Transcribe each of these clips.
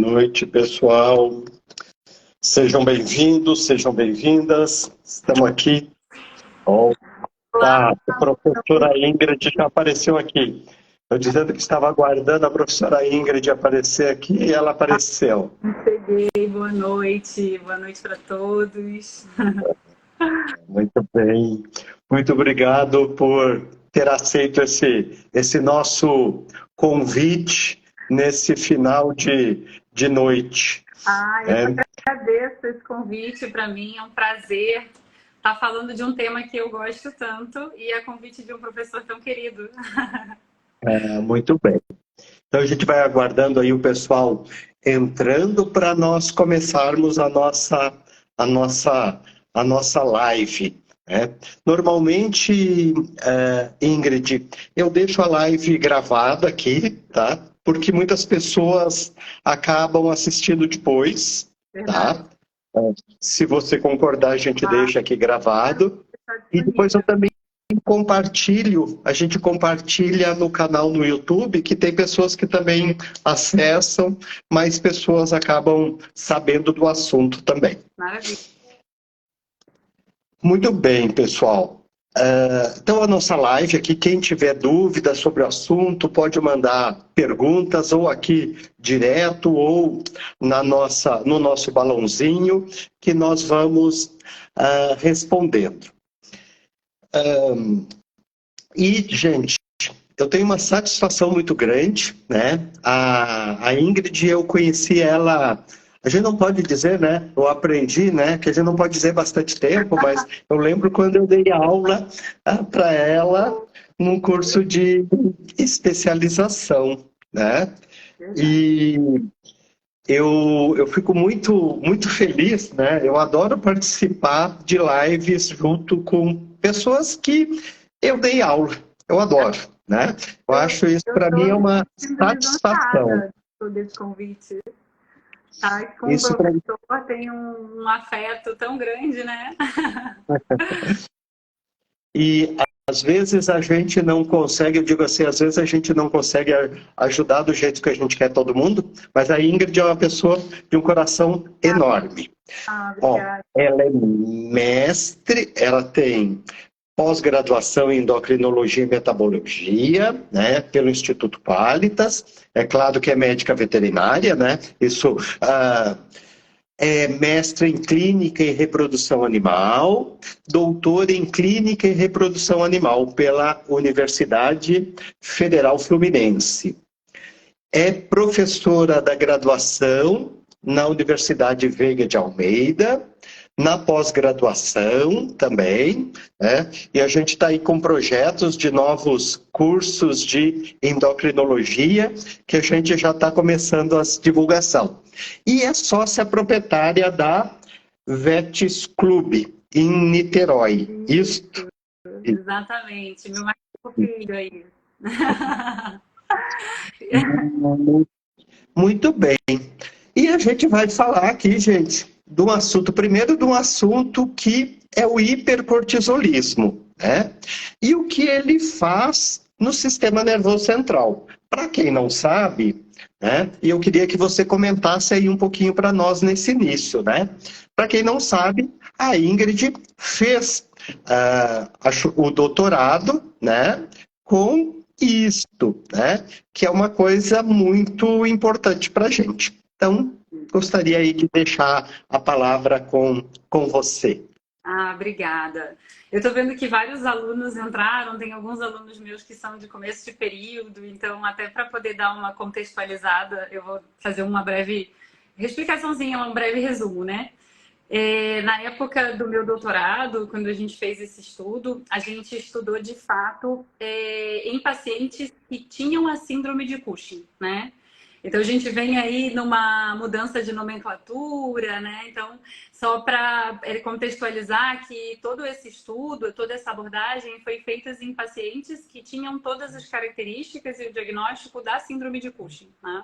noite, pessoal. Sejam bem-vindos, sejam bem-vindas. Estamos aqui. Opa, a professora Ingrid já apareceu aqui. Eu dizendo que estava aguardando a professora Ingrid aparecer aqui e ela apareceu. Cheguei, boa noite para todos. Muito bem. Muito obrigado por ter aceito esse nosso convite nesse final de noite. Eu que agradeço esse convite, para mim é um prazer estar falando de um tema que eu gosto tanto e a convite de um professor tão querido. Muito bem. Então a gente vai aguardando aí o pessoal entrando para nós começarmos a nossa live. Né? Normalmente, Ingrid, eu deixo a live gravada aqui, tá? Porque muitas pessoas acabam assistindo depois, tá? Se você concordar, a gente deixa aqui gravado. E depois eu também a gente compartilha no canal no YouTube, que tem pessoas que também acessam, mas pessoas acabam sabendo do assunto também. Maravilha. Muito bem, pessoal. Então, a nossa live aqui, quem tiver dúvidas sobre o assunto, pode mandar perguntas ou aqui direto ou no nosso balãozinho, que nós vamos respondendo. E, gente, eu tenho uma satisfação muito grande, né? A Ingrid, eu conheci ela, a gente não pode dizer, né? Eu aprendi, né? Que a gente não pode dizer bastante tempo, mas eu lembro quando eu dei aula para ela num curso de especialização, né? E eu fico muito feliz, né? Eu adoro participar de lives junto com pessoas que eu dei aula. Eu adoro, né? Eu acho isso, para mim, é uma satisfação. Desse convite. Tá, com o Isso professor tem um afeto tão grande, né? E às vezes a gente não consegue, eu digo assim, às vezes a gente não consegue ajudar do jeito que a gente quer todo mundo, mas a Ingrid é uma pessoa de um coração enorme. Ela é mestre, ela tem pós-graduação em endocrinologia e metabologia, né, pelo Instituto Qualitas. É claro que é médica veterinária, né? Isso é mestre em clínica e reprodução animal, doutor em clínica e reprodução animal pela Universidade Federal Fluminense. É professora da graduação na Universidade Veiga de Almeida, na pós-graduação também, né? E a gente está aí com projetos de novos cursos de endocrinologia, que a gente já está começando a divulgação. E é sócia proprietária da Vets Club, em Niterói. Isso. Exatamente, meu marido filho aí. Muito bem. E a gente vai falar aqui, gente, de um assunto, primeiro de um assunto que é o hipercortisolismo, né? E o que ele faz no sistema nervoso central. Para quem não sabe, né? E eu queria que você comentasse aí um pouquinho para nós nesse início, né? Para quem não sabe, a Ingrid fez o doutorado, né? Com isto, né? Que é uma coisa muito importante para a gente. Então, gostaria aí de deixar a palavra com você. Obrigada. Eu estou vendo que vários alunos entraram, tem alguns alunos meus que são de começo de período, então até para poder dar uma contextualizada, eu vou fazer uma breve explicaçãozinha, um breve resumo, né? Na época do meu doutorado, quando a gente fez esse estudo, a gente estudou de fato em pacientes que tinham a síndrome de Cushing, né? Então a gente vem aí numa mudança de nomenclatura, né? Então, só para contextualizar que todo esse estudo, toda essa abordagem foi feita em pacientes que tinham todas as características e o diagnóstico da síndrome de Cushing, né?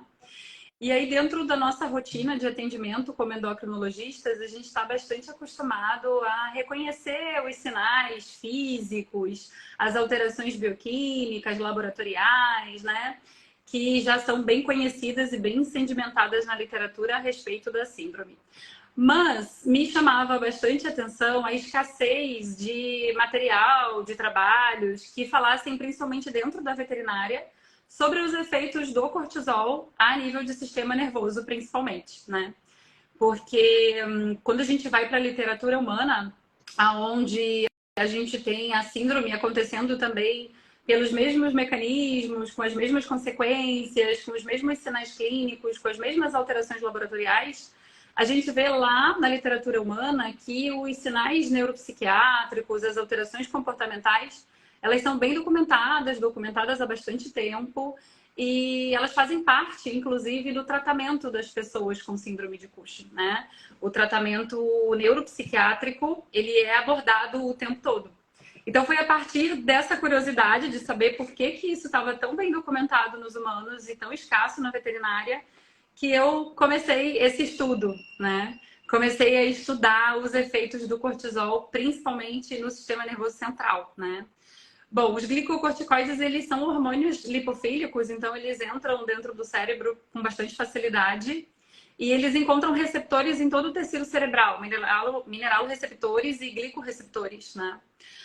E aí, dentro da nossa rotina de atendimento como endocrinologistas, a gente está bastante acostumado a reconhecer os sinais físicos, as alterações bioquímicas, laboratoriais, né? que já são bem conhecidas e bem sedimentadas na literatura a respeito da síndrome. Mas me chamava bastante atenção a escassez de material, de trabalhos que falassem, principalmente dentro da veterinária, sobre os efeitos do cortisol a nível de sistema nervoso, principalmente, né? Porque quando a gente vai para a literatura humana, aonde a gente tem a síndrome acontecendo também pelos mesmos mecanismos, com as mesmas consequências, com os mesmos sinais clínicos, com as mesmas alterações laboratoriais, a gente vê lá na literatura humana que os sinais neuropsiquiátricos, as alterações comportamentais, elas são bem documentadas há bastante tempo, e elas fazem parte, inclusive, do tratamento das pessoas com síndrome de Cushing, né? O tratamento neuropsiquiátrico, ele é abordado o tempo todo. Então, foi a partir dessa curiosidade de saber por que isso estava tão bem documentado nos humanos e tão escasso na veterinária, que eu comecei esse estudo, né? Comecei a estudar os efeitos do cortisol, principalmente no sistema nervoso central, né? Bom, os glicocorticoides, eles são hormônios lipofílicos, então eles entram dentro do cérebro com bastante facilidade e eles encontram receptores em todo o tecido cerebral, mineral receptores e glicorreceptores, né?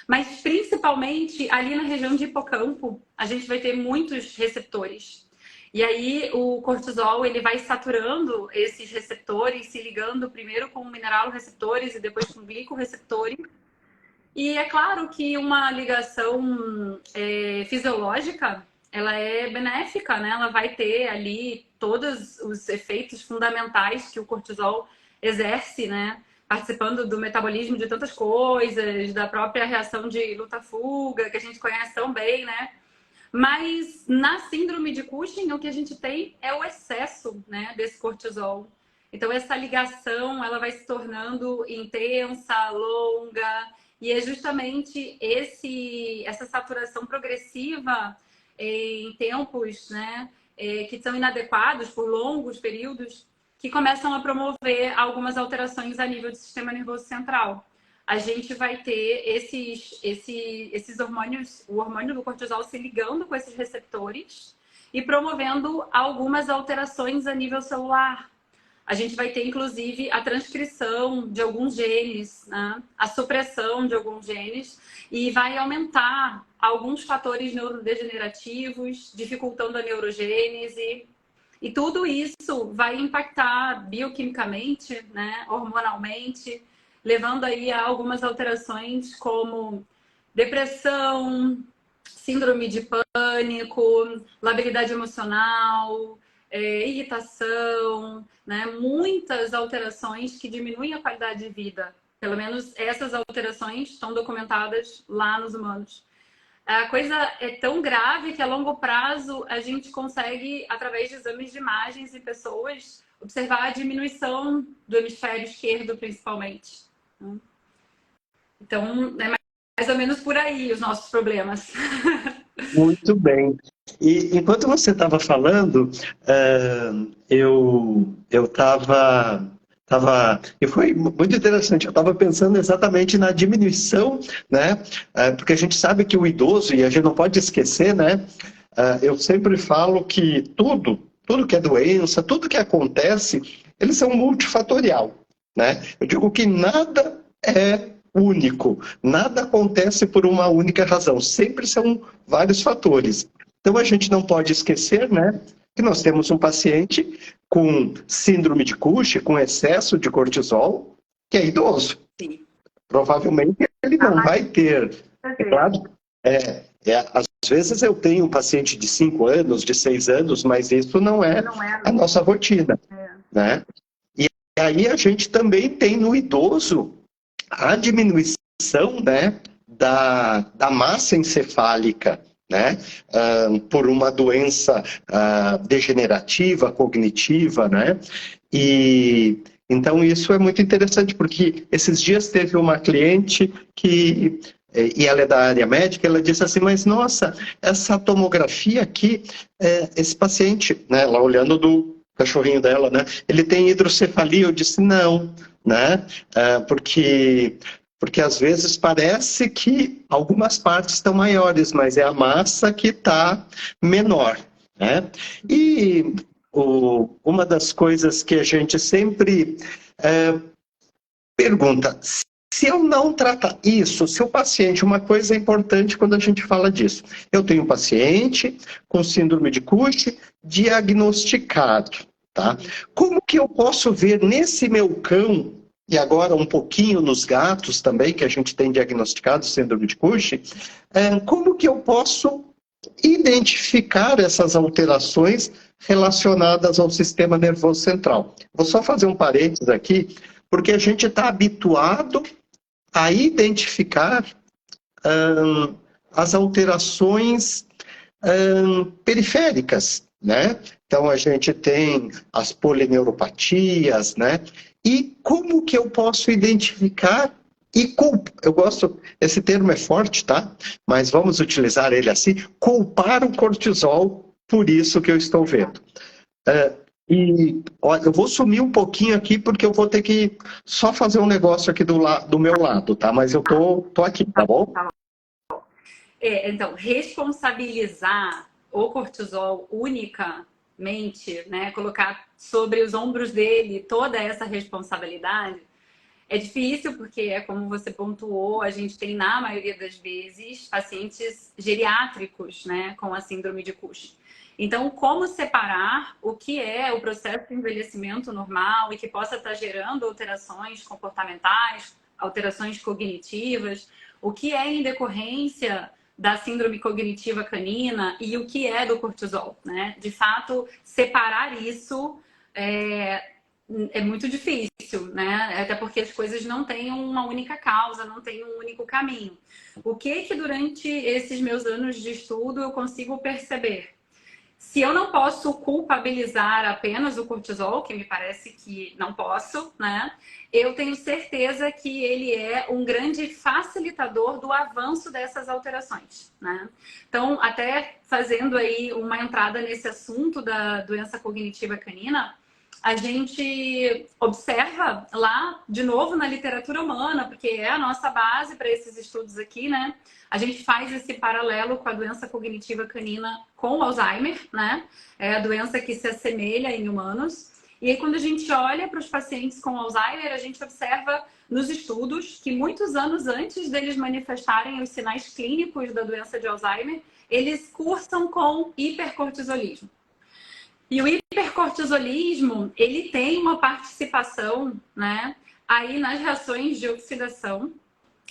Mas principalmente ali na região de hipocampo, a gente vai ter muitos receptores. E aí o cortisol, ele vai saturando esses receptores, se ligando primeiro com mineraloreceptores e depois com glicorreceptores. E é claro que uma ligação fisiológica, ela é benéfica, né? Ela vai ter ali todos os efeitos fundamentais que o cortisol exerce, né? Participando do metabolismo de tantas coisas, da própria reação de luta-fuga, que a gente conhece tão bem, né? Mas na síndrome de Cushing, o que a gente tem é o excesso, né, desse cortisol. Então, essa ligação, ela vai se tornando intensa, longa, e é justamente essa saturação progressiva em tempos, né, que são inadequados por longos períodos, que começam a promover algumas alterações a nível do sistema nervoso central. A gente vai ter esses hormônios, o hormônio do cortisol se ligando com esses receptores e promovendo algumas alterações a nível celular. A gente vai ter, inclusive, a transcrição de alguns genes, né? A supressão de alguns genes, e vai aumentar alguns fatores neurodegenerativos, dificultando a neurogênese. E tudo isso vai impactar bioquimicamente, né? Hormonalmente, levando aí a algumas alterações como depressão, síndrome de pânico, labilidade emocional, irritação, né? Muitas alterações que diminuem a qualidade de vida. Pelo menos essas alterações estão documentadas lá nos humanos. A coisa é tão grave que a longo prazo a gente consegue, através de exames de imagens em pessoas, observar a diminuição do hemisfério esquerdo, principalmente. Então, é mais ou menos por aí os nossos problemas. Muito bem. E enquanto você estava falando, eu estava... E foi muito interessante, eu estava pensando exatamente na diminuição, né? Porque a gente sabe que o idoso, e a gente não pode esquecer, né? Eu sempre falo que tudo que é doença, tudo que acontece, eles são multifatorial, né? Eu digo que nada é único, nada acontece por uma única razão, sempre são vários fatores. Então a gente não pode esquecer, né, que nós temos um paciente com síndrome de Cushing, com excesso de cortisol, que é idoso. Sim. Provavelmente ele não vai ter. É claro, às vezes eu tenho um paciente de 5 anos, de 6 anos, mas isso não é a nossa rotina. Né? E aí a gente também tem no idoso a diminuição, né, da massa encefálica, né, por uma doença degenerativa, cognitiva, né, e então isso é muito interessante, porque esses dias teve uma cliente que, e ela é da área médica, ela disse assim, mas nossa, essa tomografia aqui, esse paciente, né, ela olhando do cachorrinho dela, né, ele tem hidrocefalia, eu disse não, né, porque às vezes parece que algumas partes estão maiores, mas é a massa que está menor. né? E uma das coisas que a gente sempre pergunta, se eu não tratar isso, se o paciente, uma coisa importante quando a gente fala disso, eu tenho um paciente com síndrome de Cushing diagnosticado, tá? Como que eu posso ver nesse meu cão, e agora um pouquinho nos gatos também, que a gente tem diagnosticado síndrome de Cushing, como que eu posso identificar essas alterações relacionadas ao sistema nervoso central? Vou só fazer um parênteses aqui, porque a gente está habituado a identificar as alterações periféricas, né? Então, a gente tem as polineuropatias, né? E como que eu posso identificar e eu gosto, esse termo é forte, tá? Mas vamos utilizar ele assim, culpar o cortisol por isso que eu estou vendo. E ó, eu vou sumir um pouquinho aqui porque eu vou ter que só fazer um negócio aqui do meu lado, tá? Mas eu tô aqui, tá bom? Então, responsabilizar o cortisol unicamente, né? Colocar sobre os ombros dele toda essa responsabilidade é difícil porque, é como você pontuou, a gente tem, na maioria das vezes, pacientes geriátricos, né, com a síndrome de Cushing. Então, como separar o que é o processo de envelhecimento normal e que possa estar gerando alterações comportamentais, alterações cognitivas, o que é em decorrência da síndrome cognitiva canina e o que é do cortisol, né? De fato, separar isso é muito difícil, né? Até porque as coisas não têm uma única causa, não têm um único caminho. O que durante esses meus anos de estudo eu consigo perceber? Se eu não posso culpabilizar apenas o cortisol, que me parece que não posso, né? Eu tenho certeza que ele é um grande facilitador do avanço dessas alterações, né? Então, até fazendo aí uma entrada nesse assunto da doença cognitiva canina, a gente observa lá, de novo, na literatura humana, porque é a nossa base para esses estudos aqui, né? A gente faz esse paralelo com a doença cognitiva canina com Alzheimer, né? É a doença que se assemelha em humanos. E aí, quando a gente olha para os pacientes com Alzheimer, a gente observa nos estudos que muitos anos antes deles manifestarem os sinais clínicos da doença de Alzheimer, eles cursam com hipercortisolismo. E o hipercortisolismo, ele tem uma participação, né, aí nas reações de oxidação.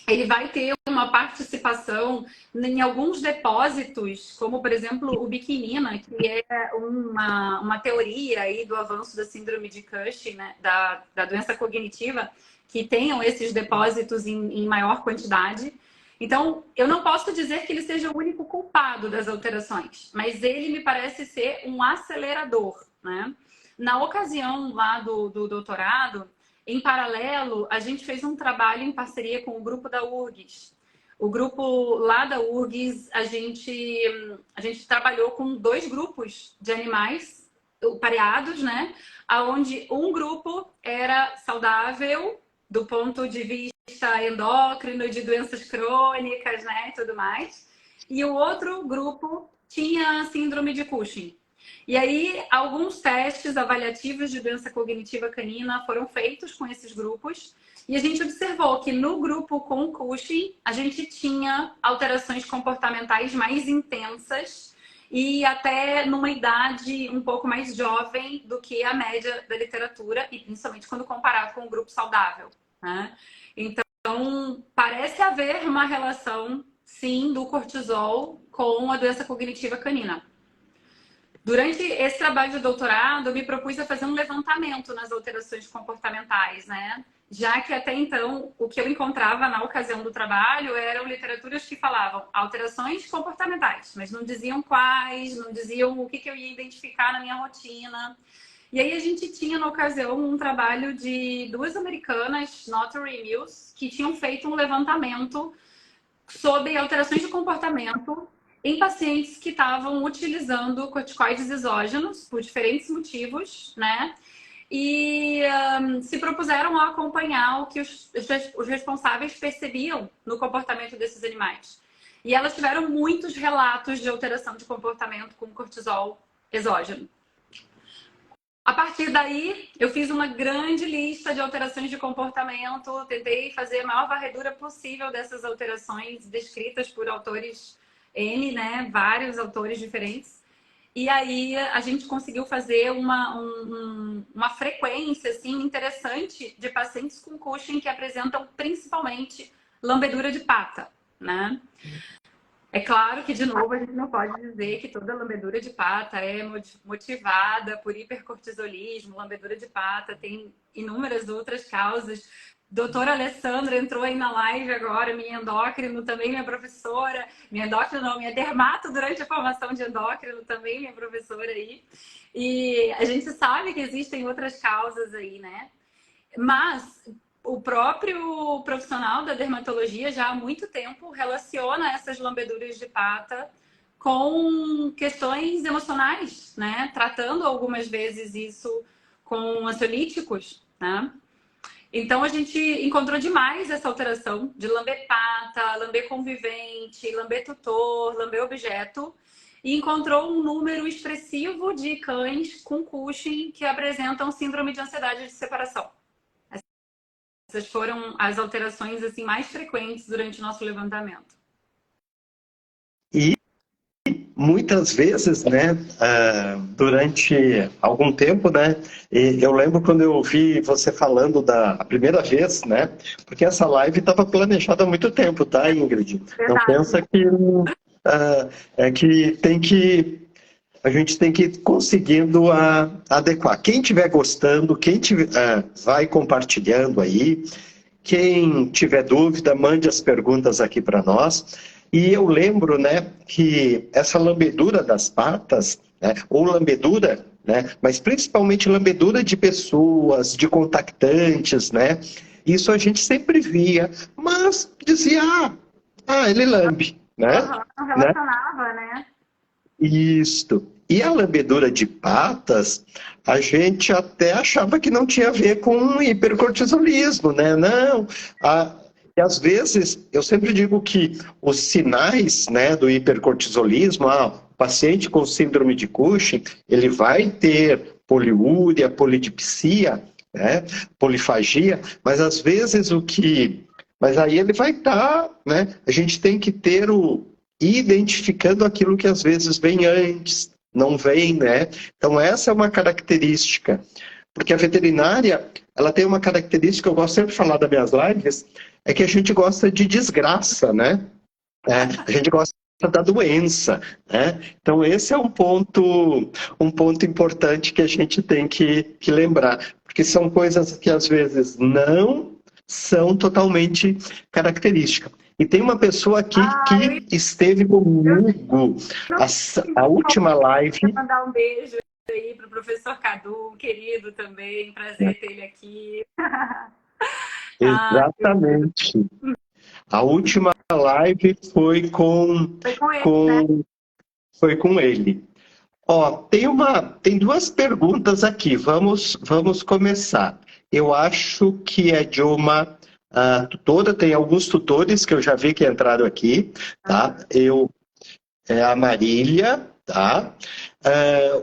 Ele vai ter uma participação em alguns depósitos, como, por exemplo, o biquinina, que é uma teoria aí do avanço da síndrome de Cushing, né, da doença cognitiva, que tenham esses depósitos em maior quantidade. Então, eu não posso dizer que ele seja o único culpado das alterações, mas ele me parece ser um acelerador, né? Na ocasião lá do doutorado, em paralelo, a gente fez um trabalho em parceria com o grupo da URGS. O grupo lá da URGS, a gente trabalhou com 2 grupos de animais pareados, né? Onde um grupo era saudável do ponto de vista endócrino, de doenças crônicas, né, e tudo mais. E o outro grupo tinha síndrome de Cushing. E aí, alguns testes avaliativos de doença cognitiva canina foram feitos com esses grupos. E a gente observou que no grupo com Cushing, a gente tinha alterações comportamentais mais intensas e até numa idade um pouco mais jovem do que a média da literatura, e principalmente quando comparado com o grupo saudável, né? Então, parece haver uma relação, sim, do cortisol com a doença cognitiva canina. Durante esse trabalho de doutorado, eu me propus a fazer um levantamento nas alterações comportamentais, né? Já que até então, o que eu encontrava na ocasião do trabalho eram literaturas que falavam alterações comportamentais, mas não diziam quais, não diziam o que eu ia identificar na minha rotina. E aí a gente tinha, na ocasião, um trabalho de 2 americanas, Notori e Mills, que tinham feito um levantamento sobre alterações de comportamento em pacientes que estavam utilizando corticoides exógenos por diferentes motivos, né? E se propuseram a acompanhar o que os responsáveis percebiam no comportamento desses animais. E elas tiveram muitos relatos de alteração de comportamento com cortisol exógeno. A partir daí, eu fiz uma grande lista de alterações de comportamento, tentei fazer a maior varredura possível dessas alterações descritas por autores N, né? Vários autores diferentes. E aí a gente conseguiu fazer uma frequência assim, interessante de pacientes com Cushing que apresentam principalmente lambedura de pata, né? É claro que, de novo, a gente não pode dizer que toda lambedura de pata é motivada por hipercortisolismo. Lambedura de pata tem inúmeras outras causas. Doutora Alessandra entrou aí na live agora, minha endócrino, também minha professora. Minha endócrino não, minha dermato durante a formação de endócrino, também minha professora aí. E a gente sabe que existem outras causas aí, né? Mas o próprio profissional da dermatologia já há muito tempo relaciona essas lambeduras de pata com questões emocionais, né? Tratando algumas vezes isso com ansiolíticos, né? Então a gente encontrou demais essa alteração de lamber pata, lamber convivente, lamber tutor, lamber objeto e encontrou um número expressivo de cães com Cushing que apresentam síndrome de ansiedade de separação. Essas foram as alterações assim, mais frequentes durante o nosso levantamento. E muitas vezes, né, durante algum tempo, né, eu lembro quando eu ouvi você falando a primeira vez, né, porque essa live estava planejada há muito tempo, tá, Ingrid? Verdade. Não pensa que é que a gente tem que ir conseguindo adequar. Quem estiver gostando, quem vai compartilhando aí. Quem tiver dúvida, mande as perguntas aqui para nós. E eu lembro, né, que essa lambedura das patas, né, ou lambedura, né, mas principalmente lambedura de pessoas, de contactantes, né, isso a gente sempre via, mas dizia, ele lambe, né? Uhum, relacionava, né? Isso. E a lambedura de patas, a gente até achava que não tinha a ver com hipercortisolismo, né? Não. E às vezes, eu sempre digo que os sinais, né, do hipercortisolismo, o paciente com síndrome de Cushing, ele vai ter poliúria, polidipsia, né, polifagia, mas às vezes Mas aí ele vai estar, né? A gente tem que ter identificando aquilo que às vezes vem antes, não vem, né? Então essa é uma característica, porque a veterinária, ela tem uma característica, eu gosto sempre de falar das minhas lives, é que a gente gosta de desgraça, né? A gente gosta da doença, né? Então esse é um ponto importante que a gente tem que lembrar, porque são coisas que às vezes não são totalmente características. E tem uma pessoa aqui que esteve comigo a última live. Vou mandar um beijo aí para o professor Cadu, querido também, prazer ter ele aqui. Exatamente. A última live foi foi com ele. Ó, tem duas perguntas aqui. Vamos começar. Eu acho que é de uma tutora, tem alguns tutores que eu já vi que entraram aqui, tá? É a Marília, tá?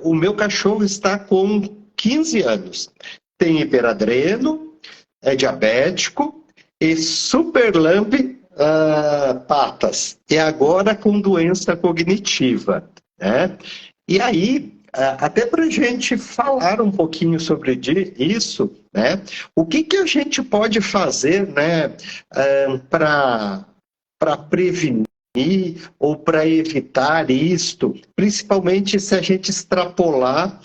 O meu cachorro está com 15 anos. Tem hiperadreno, é diabético e super lambe patas. E agora com doença cognitiva, né? E aí, até para a gente falar um pouquinho sobre isso, né? O que a gente pode fazer, né, para prevenir ou para evitar isto, principalmente se a gente extrapolar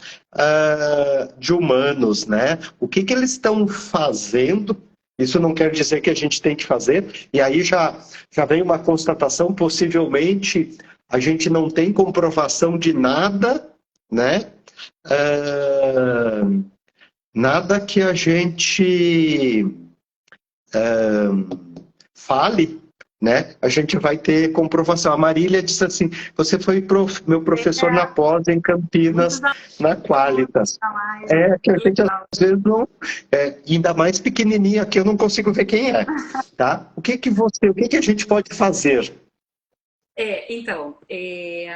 de humanos, né? O que eles estão fazendo? Isso não quer dizer que a gente tem que fazer, e aí já vem uma constatação, possivelmente a gente não tem comprovação de nada, né? Nada que a gente fale, né? A gente vai ter comprovação. A Marília disse assim, você foi meu professor na pós em Campinas, na Qualitas. Que a gente às vezes não... ainda mais pequenininha aqui, eu não consigo ver quem é. Tá? O que a gente pode fazer?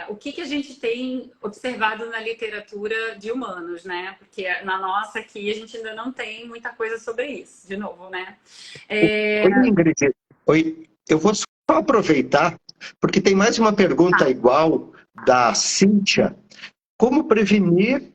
O que a gente tem observado na literatura de humanos, né? Porque na nossa aqui a gente ainda não tem muita coisa sobre isso, de novo, né? Oi, Ingrid. Oi, eu vou só aproveitar, porque tem mais uma pergunta igual da Cíntia. Como prevenir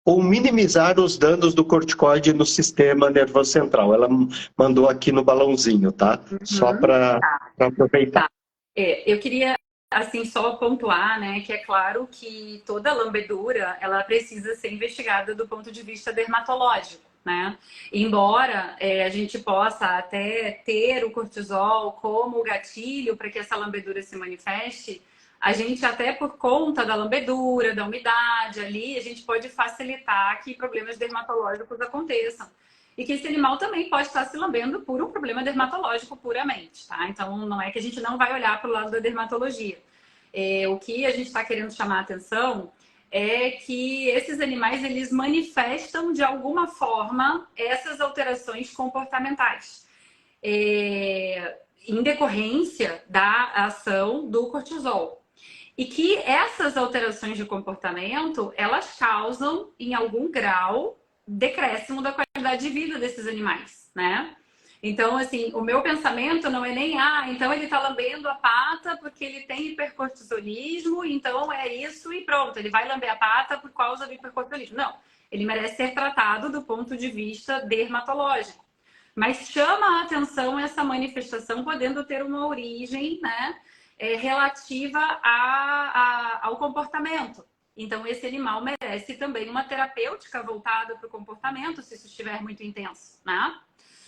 ou minimizar os danos do corticoide no sistema nervoso central? Ela mandou aqui no balãozinho, tá? Só para aproveitar. Eu queria, assim, só pontuar, né, que é claro que toda lambedura, ela precisa ser investigada do ponto de vista dermatológico, né? Embora a gente possa até ter o cortisol como gatilho para que essa lambedura se manifeste, a gente até por conta da lambedura, da umidade ali, a gente pode facilitar que problemas dermatológicos aconteçam. E que esse animal também pode estar se lambendo por um problema dermatológico puramente, tá? Então, não é que a gente não vai olhar para o lado da dermatologia. O que a gente está querendo chamar a atenção é que esses animais, eles manifestam de alguma forma essas alterações comportamentais. Em decorrência da ação do cortisol. E que essas alterações de comportamento, elas causam, em algum grau, decréscimo da qualidade de vida desses animais, né? Então, assim, o meu pensamento não é nem, então ele tá lambendo a pata porque ele tem hipercortisolismo, então é isso e pronto, ele vai lamber a pata por causa do hipercortisolismo. Não, ele merece ser tratado do ponto de vista dermatológico. Mas chama a atenção essa manifestação podendo ter uma origem, né, relativa ao comportamento. Então, esse animal merece também uma terapêutica voltada para o comportamento, se isso estiver muito intenso, né?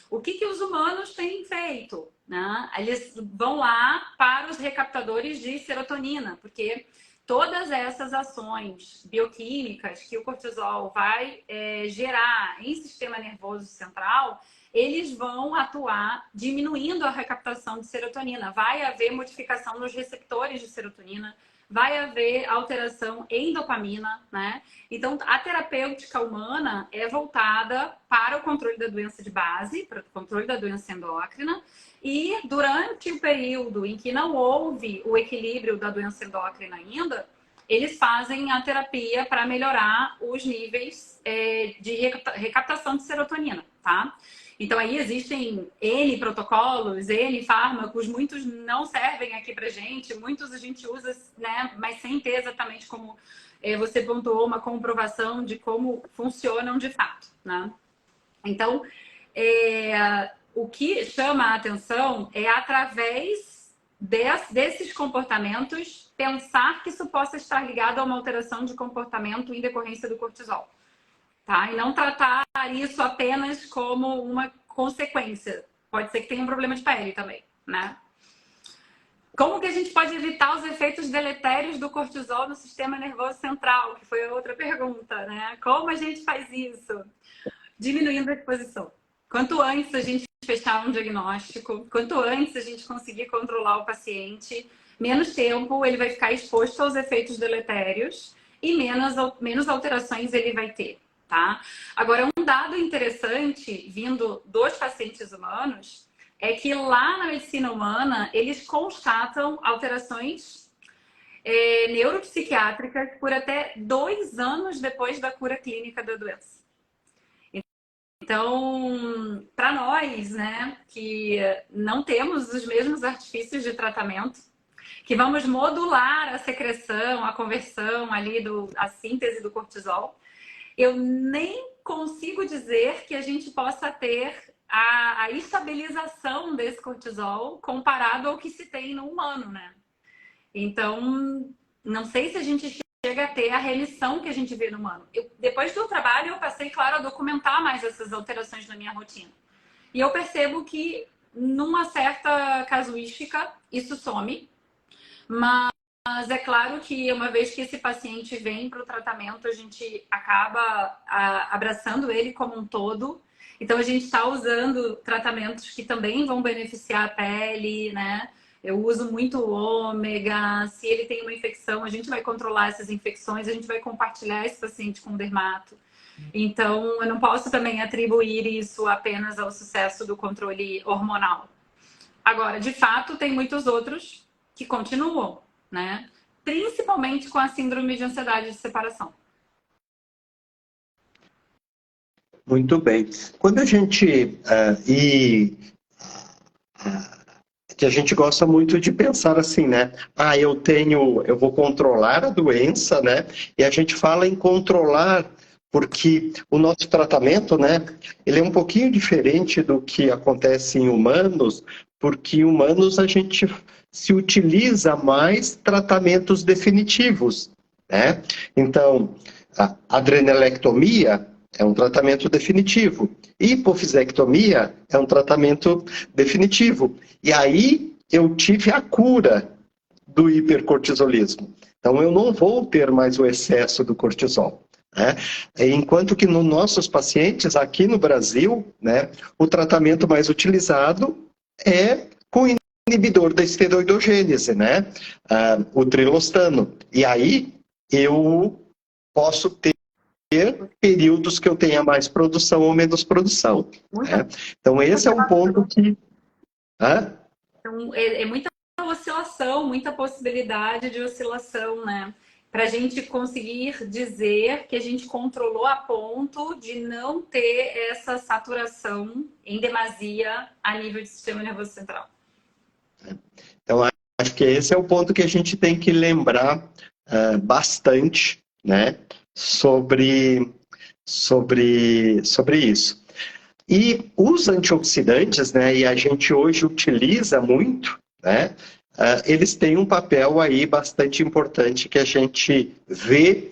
O que os humanos têm feito? Né? Eles vão lá para os recaptadores de serotonina, porque todas essas ações bioquímicas que o cortisol vai gerar em sistema nervoso central, eles vão atuar diminuindo a recaptação de serotonina. Vai haver modificação nos receptores de serotonina, vai haver alteração em dopamina, né? Então, a terapêutica humana é voltada para o controle da doença de base, para o controle da doença endócrina, e durante o período em que não houve o equilíbrio da doença endócrina ainda, eles fazem a terapia para melhorar os níveis de recaptação de serotonina, tá? Então, aí existem N protocolos, N fármacos, muitos não servem aqui pra gente, muitos a gente usa, né, mas sem ter exatamente como você pontuou, uma comprovação de como funcionam de fato, né? Então, o que chama a atenção é através desses comportamentos pensar que isso possa estar ligado a uma alteração de comportamento em decorrência do cortisol. Tá? E não tratar isso apenas como uma consequência. Pode ser que tenha um problema de pele também, né? Como que a gente pode evitar os efeitos deletérios do cortisol no sistema nervoso central? Que foi a outra pergunta, né? Como a gente faz isso? Diminuindo a exposição. Quanto antes a gente fechar um diagnóstico, quanto antes a gente conseguir controlar o paciente, menos tempo ele vai ficar exposto aos efeitos deletérios e menos alterações ele vai ter. Tá? Agora, um dado interessante vindo dos pacientes humanos é que lá na medicina humana eles constatam alterações neuropsiquiátricas por até 2 anos depois da cura clínica da doença. Então, para nós, né, que não temos os mesmos artifícios de tratamento, que vamos modular a secreção, a conversão ali, a síntese do cortisol, eu nem consigo dizer que a gente possa ter a estabilização desse cortisol comparado ao que se tem no humano, né? Então, não sei se a gente chega a ter a remissão que a gente vê no humano. Depois do trabalho, eu passei, claro, a documentar mais essas alterações na minha rotina. E eu percebo que, numa certa casuística, isso some, mas é claro que uma vez que esse paciente vem para o tratamento, a gente acaba abraçando ele como um todo. Então, a gente está usando tratamentos que também vão beneficiar a pele, né? Eu uso muito o ômega. Se ele tem uma infecção, a gente vai controlar essas infecções, a gente vai compartilhar esse paciente com o dermato. Então, eu não posso também atribuir isso apenas ao sucesso do controle hormonal. Agora, de fato, tem muitos outros que continuam, né? Principalmente com a síndrome de ansiedade de separação. Muito bem. Quando a gente que a gente gosta muito de pensar assim, né? Eu vou controlar a doença, né? E a gente fala em controlar porque o nosso tratamento, né? Ele é um pouquinho diferente do que acontece em humanos, porque em humanos a gente se utiliza mais tratamentos definitivos, né? Então, a adrenalectomia é um tratamento definitivo. Hipofisectomia é um tratamento definitivo. E aí eu tive a cura do hipercortisolismo. Então eu não vou ter mais o excesso do cortisol. Né? Enquanto que nos nossos pacientes aqui no Brasil, né, o tratamento mais utilizado é com inibidor da esteroidogênese, né? O trilostano. E aí eu posso ter períodos que eu tenha mais produção ou menos produção. Né? Então, esse é um ponto que... Então, é muita oscilação, muita possibilidade de oscilação, né? Para a gente conseguir dizer que a gente controlou a ponto de não ter essa saturação em demasia a nível do sistema nervoso central. Então, acho que esse é o ponto que a gente tem que lembrar bastante, né? Sobre isso. E os antioxidantes, né, e a gente hoje utiliza muito, né, eles têm um papel aí bastante importante que a gente vê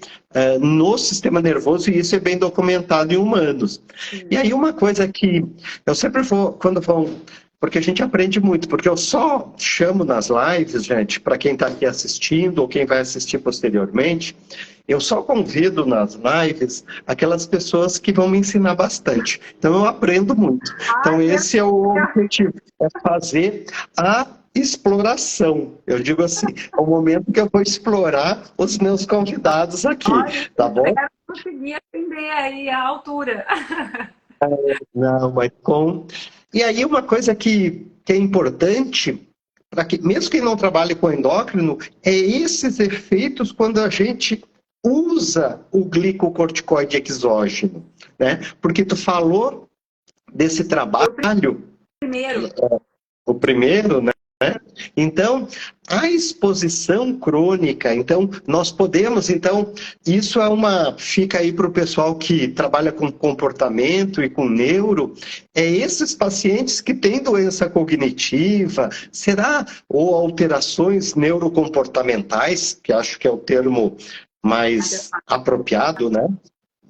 no sistema nervoso, e isso é bem documentado em humanos. E aí uma coisa que eu sempre vou, quando vão... Porque a gente aprende muito, porque eu só chamo nas lives, gente, para quem está aqui assistindo ou quem vai assistir posteriormente, eu só convido nas lives aquelas pessoas que vão me ensinar bastante. Então eu aprendo muito. Então esse é o objetivo, é fazer a exploração. Eu digo assim, é o momento que eu vou explorar os meus convidados aqui, tá bom? Eu quero conseguir aprender aí a altura. Não, mas com... E aí uma coisa que é importante, para que mesmo quem não trabalhe com endócrino, é esses efeitos quando a gente usa o glicocorticoide exógeno, né? Porque tu falou desse trabalho... O primeiro, né? Então, a exposição crônica, então, nós podemos, então, isso fica aí para o pessoal que trabalha com comportamento e com neuro, esses pacientes que têm doença cognitiva, ou alterações neurocomportamentais, que acho que é o termo mais apropriado,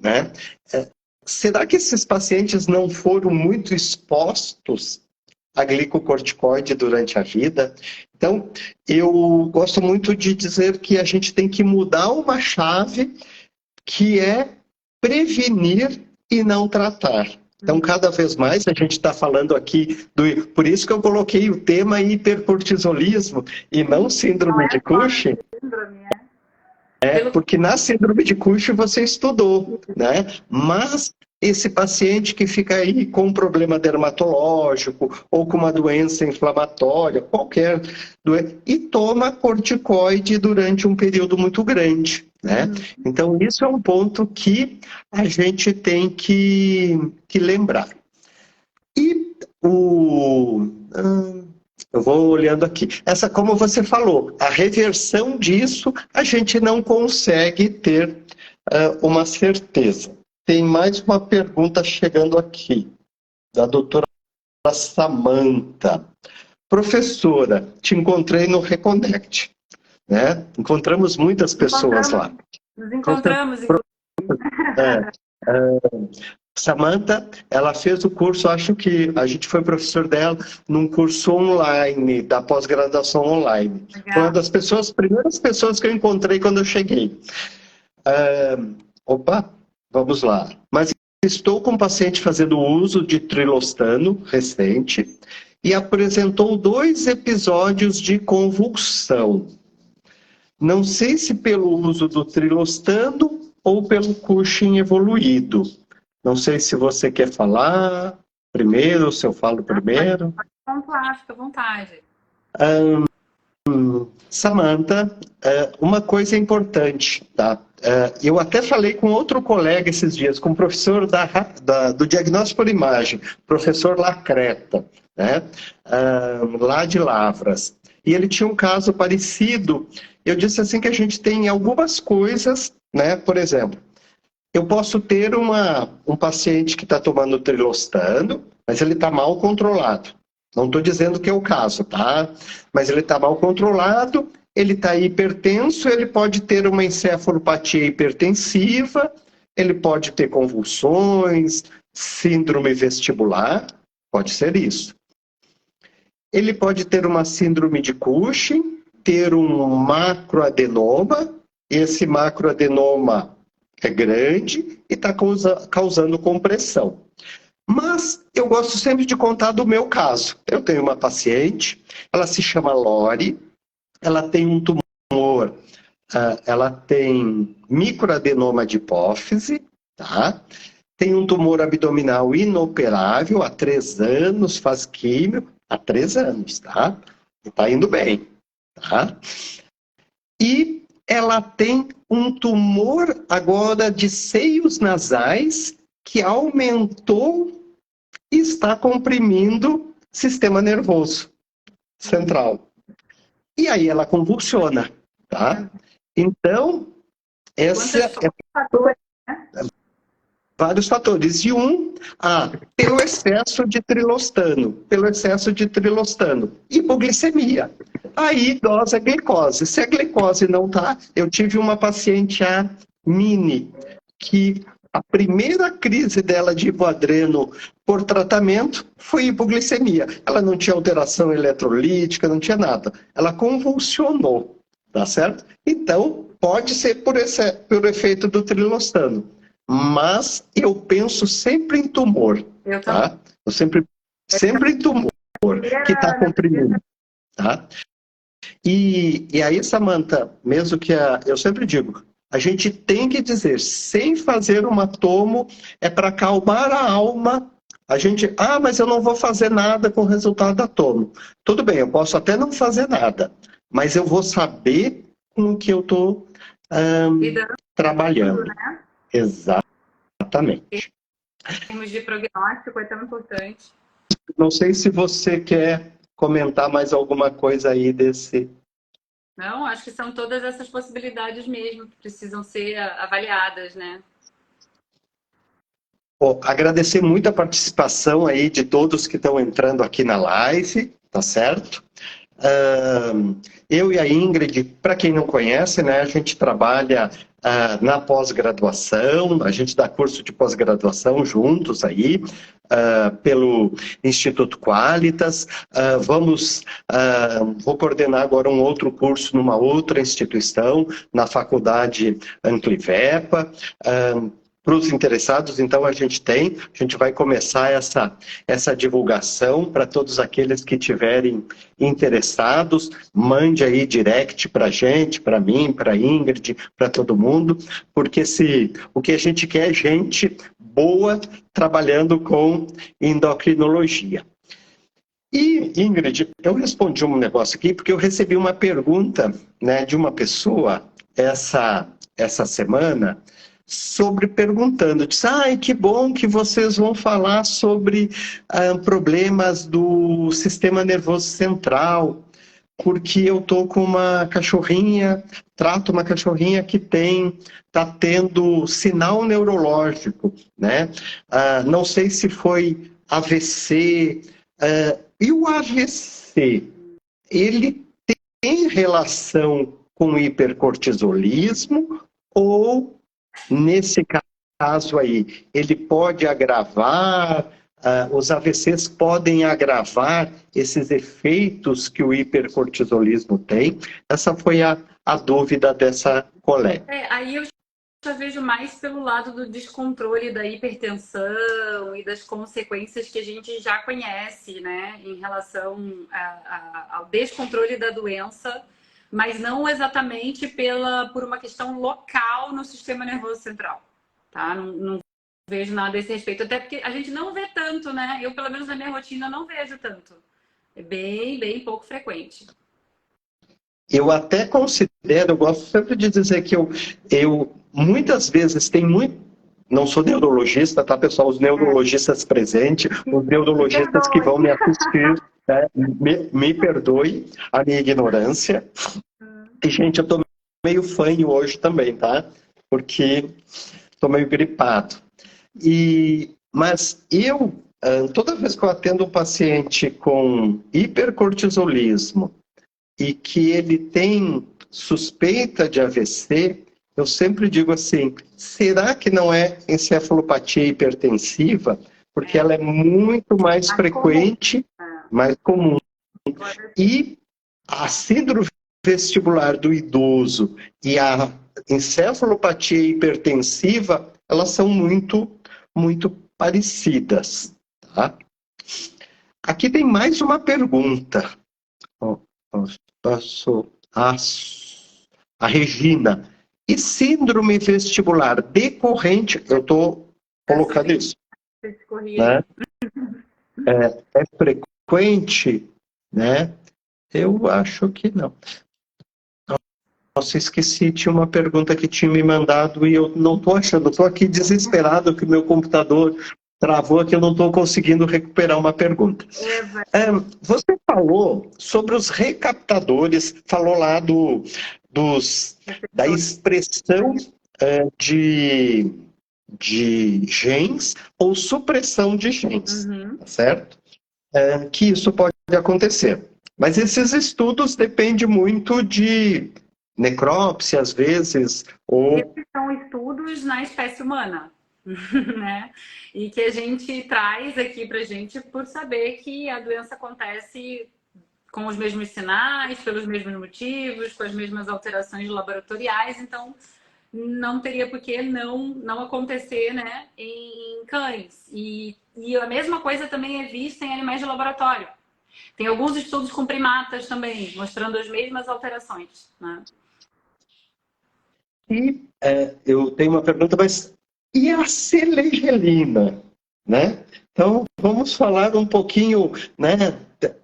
né? Será que esses pacientes não foram muito expostos a glicocorticoide durante a vida? Então, eu gosto muito de dizer que a gente tem que mudar uma chave que é prevenir e não tratar. Então, cada vez mais a gente está falando aqui Por isso que eu coloquei o tema hipercortisolismo e não síndrome de Cushing. Porque na síndrome de Cushing você estudou, né? Mas esse paciente que fica aí com um problema dermatológico ou com uma doença inflamatória, qualquer doença, e toma corticoide durante um período muito grande, né? Então, isso é um ponto que a gente tem que lembrar. E eu vou olhando aqui. Como você falou, a reversão disso a gente não consegue ter uma certeza. Tem mais uma pergunta chegando aqui, da doutora Samanta. Professora, te encontrei no Reconnect, né? Encontramos muitas pessoas lá. Nos encontramos. Samanta, ela fez o curso, acho que a gente foi professor dela num curso online, da pós-graduação online. Legal. Foi uma das primeiras pessoas que eu encontrei quando eu cheguei. Vamos lá. Mas estou com um paciente fazendo uso de trilostano recente e apresentou 2 episódios de convulsão. Não sei se pelo uso do trilostano ou pelo Cushing evoluído. Não sei se você quer falar primeiro, se eu falo primeiro. Pode pontuar, fica à vontade. Samantha, uma coisa importante, tá? Eu até falei com outro colega esses dias, com o professor do diagnóstico por imagem, professor Lacreta, né? Lá de Lavras. E ele tinha um caso parecido. Eu disse assim que a gente tem algumas coisas, né? Por exemplo, eu posso ter um paciente que está tomando trilostano, mas ele está mal controlado. Não estou dizendo que é o caso, tá? Mas ele está mal controlado, ele está hipertenso, ele pode ter uma encefalopatia hipertensiva, ele pode ter convulsões, síndrome vestibular, pode ser isso. Ele pode ter uma síndrome de Cushing, ter um macroadenoma, esse macroadenoma é grande e está causando compressão. Mas eu gosto sempre de contar do meu caso. Eu tenho uma paciente, ela se chama Lori, ela tem um tumor, ela tem microadenoma de hipófise, tá? Tem um tumor abdominal inoperável há 3 anos, faz químio há 3 anos, tá? E tá indo bem, tá? E ela tem um tumor agora de seios nasais que aumentou e está comprimindo o sistema nervoso central. E aí ela convulsiona, tá? Então, essa é vários fatores. E pelo excesso de trilostano. Hipoglicemia. Aí, dose é glicose. Se a glicose não tá, eu tive uma paciente, a Mini, que a primeira crise dela de hipoadreno por tratamento foi hipoglicemia. Ela não tinha alteração eletrolítica, não tinha nada. Ela convulsionou, tá certo? Então, pode ser por efeito do trilostano. Mas eu penso sempre em tumor, tá? Eu sempre em tumor que está comprimindo, tá? E aí, Samantha, mesmo que eu sempre digo, a gente tem que dizer, sem fazer uma tomo, é para acalmar a alma. A gente, mas eu não vou fazer nada com o resultado da tomo. Tudo bem, eu posso até não fazer nada, mas eu vou saber com o que eu estou trabalhando. Né? Exatamente. Em termos de prognóstico, é tão importante. Não sei se você quer comentar mais alguma coisa aí desse... Não, acho que são todas essas possibilidades mesmo que precisam ser avaliadas, né? Agradecer muito a participação aí de todos que estão entrando aqui na live, tá certo? Eu e a Ingrid, para quem não conhece, né, a gente trabalha na pós-graduação, a gente dá curso de pós-graduação juntos aí, pelo Instituto Qualitas. Vou coordenar agora um outro curso numa outra instituição, na Faculdade Anclivepa. Para os interessados, então, a gente vai começar essa divulgação para todos aqueles que tiverem interessados, mande aí direct para a gente, para mim, para a Ingrid, para todo mundo, porque o que a gente quer é gente boa trabalhando com endocrinologia. E, Ingrid, eu respondi um negócio aqui, porque eu recebi uma pergunta, né, de uma pessoa essa semana, perguntando, disse, que bom que vocês vão falar sobre problemas do sistema nervoso central, porque eu estou com uma cachorrinha, trato uma cachorrinha que está tendo sinal neurológico, né? Não sei se foi AVC, e o AVC, ele tem relação com hipercortisolismo ou... Nesse caso aí, ele pode agravar, os AVCs podem agravar esses efeitos que o hipercortisolismo tem? Essa foi a dúvida dessa colega. Aí eu já vejo mais pelo lado do descontrole da hipertensão e das consequências que a gente já conhece, né, em relação ao descontrole da doença, mas não exatamente por uma questão local no sistema nervoso central, tá? Não vejo nada a esse respeito, até porque a gente não vê tanto, né? Eu, pelo menos na minha rotina, não vejo tanto. É bem pouco frequente. eu até considero, eu gosto sempre de dizer que eu muitas vezes tenho muito. Não sou neurologista, tá, pessoal? Os neurologistas presentes, os neurologistas que vão me assistir, né? Me perdoe a minha ignorância. E, gente, eu tô meio fanho hoje também, tá? Porque tô meio gripado. Mas toda vez que eu atendo um paciente com hipercortisolismo e que ele tem suspeita de AVC, eu sempre digo assim, será que não é encefalopatia hipertensiva? Porque ela é muito mais frequente, mais comum. E a síndrome vestibular do idoso e a encefalopatia hipertensiva, elas são muito, muito parecidas. Tá? Aqui tem mais uma pergunta. Passou a Regina. E síndrome vestibular decorrente, eu estou colocando isso, né? É frequente, né? Eu acho que não. Nossa, esqueci, tinha uma pergunta que tinha me mandado e eu não estou achando, estou aqui desesperado que o meu computador travou, que eu não estou conseguindo recuperar uma pergunta. Você falou sobre os recaptadores, falou lá da expressão de genes ou supressão de genes, tá certo? Que isso pode acontecer. Mas esses estudos dependem muito de necrópsia, às vezes, ou... Esses são estudos na espécie humana, né? E que a gente traz aqui pra gente por saber que a doença acontece com os mesmos sinais, pelos mesmos motivos, com as mesmas alterações laboratoriais, então não teria por que não acontecer, né, em cães. E a mesma coisa também é vista em animais de laboratório. Tem alguns estudos com primatas também, mostrando as mesmas alterações, né? E eu tenho uma pergunta, mas e a selegelina, né? Então, vamos falar um pouquinho, né?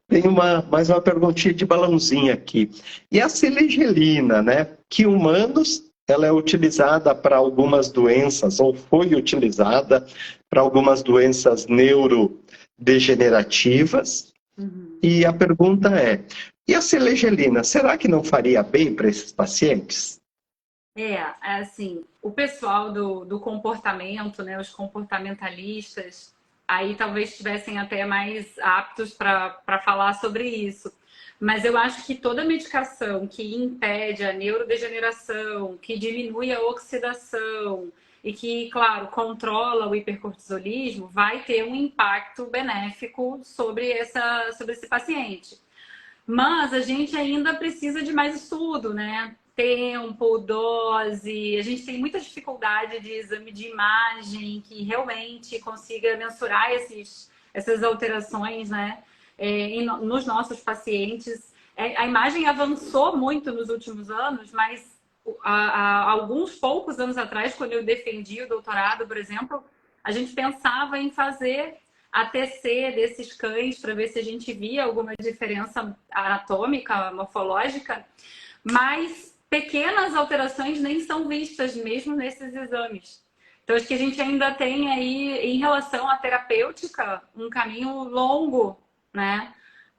Tem mais uma perguntinha de balãozinho aqui. E a selegelina, né? Que humanos, ela é utilizada para algumas doenças, ou foi utilizada para algumas doenças neurodegenerativas. E a pergunta e a selegelina, será que não faria bem para esses pacientes? Assim, o pessoal do comportamento, né, os comportamentalistas, aí talvez estivessem até mais aptos para falar sobre isso. Mas eu acho que toda medicação que impede a neurodegeneração, que diminui a oxidação e que, claro, controla o hipercortisolismo, vai ter um impacto benéfico sobre esse paciente. Mas a gente ainda precisa de mais estudo, né? Tempo, dose. A gente tem muita dificuldade de exame de imagem que realmente consiga mensurar essas alterações, né? Nos nossos pacientes. A imagem avançou muito nos últimos anos, mas há alguns poucos anos atrás, quando eu defendi o doutorado, por exemplo, a gente pensava em fazer ATC desses cães para ver se a gente via alguma diferença anatômica, morfológica, mas pequenas alterações nem são vistas mesmo nesses exames. Então, acho que a gente ainda tem aí, em relação à terapêutica, um caminho longo, né,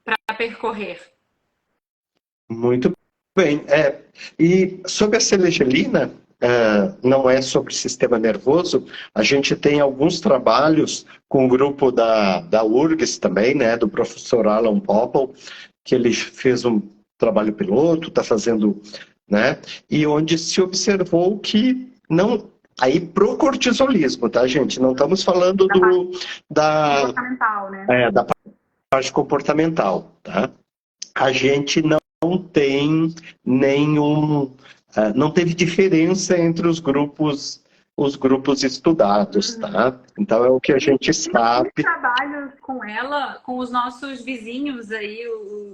para percorrer. Muito bem. E sobre a selegelina, não é sobre sistema nervoso, a gente tem alguns trabalhos com o grupo da URGS também, né, do professor Alan Popple, que ele fez um trabalho piloto, está fazendo, né, e onde se observou que não... Aí pro cortisolismo, tá, gente? Não estamos falando da comportamental, né? Da parte comportamental, tá? A gente não tem não teve diferença entre os grupos estudados, tá? Então é o que a gente sabe. Tem trabalhos com ela, com os nossos vizinhos aí,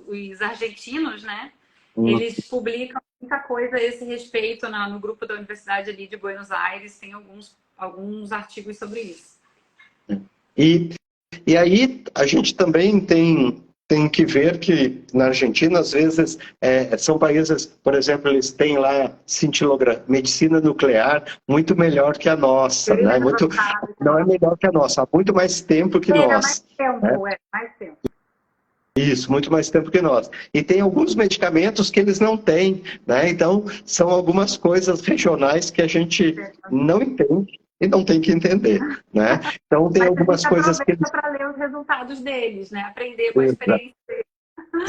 os argentinos, né? Eles publicam muita coisa a esse respeito no grupo da Universidade ali de Buenos Aires, tem alguns artigos sobre isso. E aí a gente também tem tem que ver que na Argentina, às vezes, são países, por exemplo, eles têm lá medicina nuclear muito melhor que a nossa, né? Não é melhor que a nossa, há muito mais tempo que nós. Mais tempo. Isso, muito mais tempo que nós. E tem alguns medicamentos que eles não têm, né? Então, são algumas coisas regionais que a gente não entende e não tem que entender, né? Então, tem algumas coisas que eles... para ler os resultados deles, né? Aprender com a experiência deles.